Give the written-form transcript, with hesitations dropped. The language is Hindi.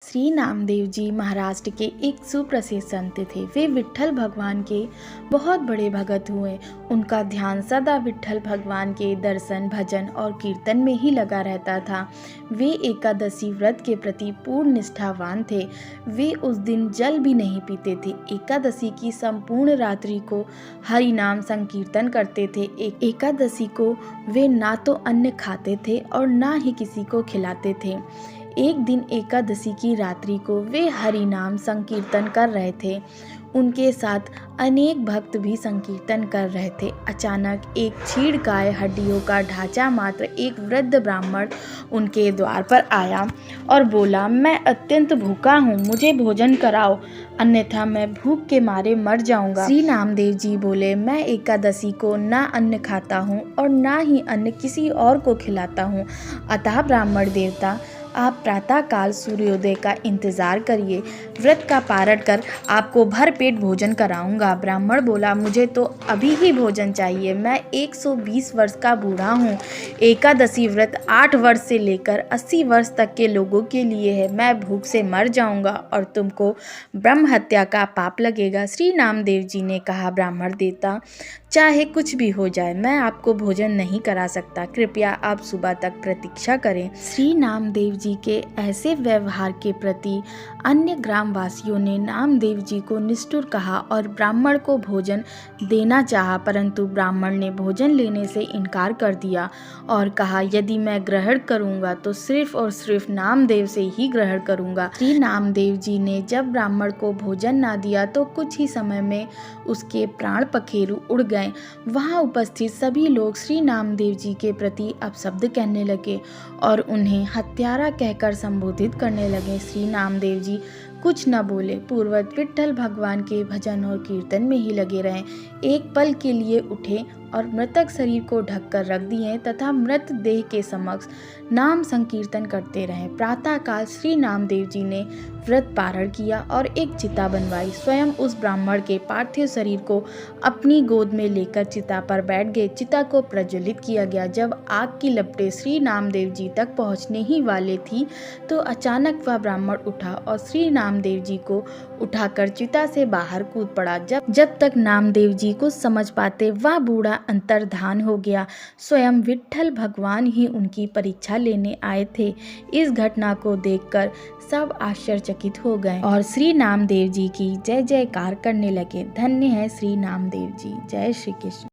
श्री नामदेव जी महाराष्ट्र के एक सुप्रसिद्ध संत थे। वे विट्ठल भगवान के बहुत बड़े भगत हुए। उनका ध्यान सदा विट्ठल भगवान के दर्शन, भजन और कीर्तन में ही लगा रहता था। वे एकादशी व्रत के प्रति पूर्ण निष्ठावान थे। वे उस दिन जल भी नहीं पीते थे। एकादशी की संपूर्ण रात्रि को हरि नाम संकीर्तन करते थे। एकादशी को वे ना तो अन्न खाते थे और ना ही किसी को खिलाते थे। एक दिन एकादशी की रात्रि को वे हरि नाम संकीर्तन कर रहे थे। उनके साथ अनेक भक्त भी संकीर्तन कर रहे थे। अचानक एक छीड़काए हड्डियों का ढांचा मात्र एक वृद्ध ब्राह्मण उनके द्वार पर आया और बोला, मैं अत्यंत भूखा हूँ, मुझे भोजन कराओ, अन्यथा मैं भूख के मारे मर जाऊंगा। श्री नामदेव जी बोले, मैं एकादशी को ना अन्न खाता हूँ और ना ही अन्न किसी और को खिलाता हूँ। अतः ब्राह्मण देवता, आप प्रातःकाल सूर्योदय का इंतजार करिए, व्रत का पारण कर आपको भर पेट भोजन कराऊंगा। ब्राह्मण बोला, मुझे तो अभी ही भोजन चाहिए, मैं 120 वर्ष का बूढ़ा हूँ। एकादशी व्रत 8 वर्ष से लेकर 80 वर्ष तक के लोगों के लिए है। मैं भूख से मर जाऊंगा और तुमको ब्रह्म हत्या का पाप लगेगा। श्री नामदेव जी ने कहा, ब्राह्मण देवता, चाहे कुछ भी हो जाए, मैं आपको भोजन नहीं करा सकता, कृपया आप सुबह तक प्रतीक्षा करें। श्री नामदेव जी के ऐसे व्यवहार के प्रति अन्य ग्रामवासियों ने नामदेव जी को निष्ठुर कहा और ब्राह्मण को भोजन देना चाहा, परंतु ब्राह्मण ने भोजन लेने से इनकार कर दिया और कहा, यदि मैं ग्रहण करूंगा तो सिर्फ और सिर्फ नामदेव से ही ग्रहण करूंगा। श्री नामदेव जी ने जब ब्राह्मण को भोजन ना दिया तो कुछ ही समय में उसके प्राण पखेरु उड़ गए। वहां उपस्थित सभी लोग श्री नामदेव जी के प्रति अपशब्द कहने लगे और उन्हें हत्यारा कहकर संबोधित करने लगे। श्री नामदेव जी कुछ न बोले, पूर्वत विट्ठल भगवान के भजन और कीर्तन में ही लगे रहे। एक पल के लिए उठे और मृतक शरीर को ढककर रख दिए तथा मृत देह के समक्ष नाम संकीर्तन करते रहे। प्रातःकाल श्री नामदेव जी ने व्रत पारण किया और एक चिता बनवाई। स्वयं उस ब्राह्मण के पार्थिव शरीर को अपनी गोद में लेकर चिता पर बैठ गए। चिता को प्रज्वलित किया गया। जब आग की लपटें श्री नामदेव जी तक पहुंचने ही वाले थी तो अचानक वह ब्राह्मण उठा और श्री नामदेव जी को उठाकर चिता से बाहर कूद पड़ा। जब तक नामदेव जी को समझ पाते वह बूढ़ा अंतर्धान हो गया। स्वयं विट्ठल भगवान ही उनकी परीक्षा लेने आए थे। इस घटना को देखकर सब आश्चर्यचकित हो गए और श्री नामदेव जी की जय जयकार करने लगे। धन्य है श्री नामदेव जी। जय श्री कृष्ण।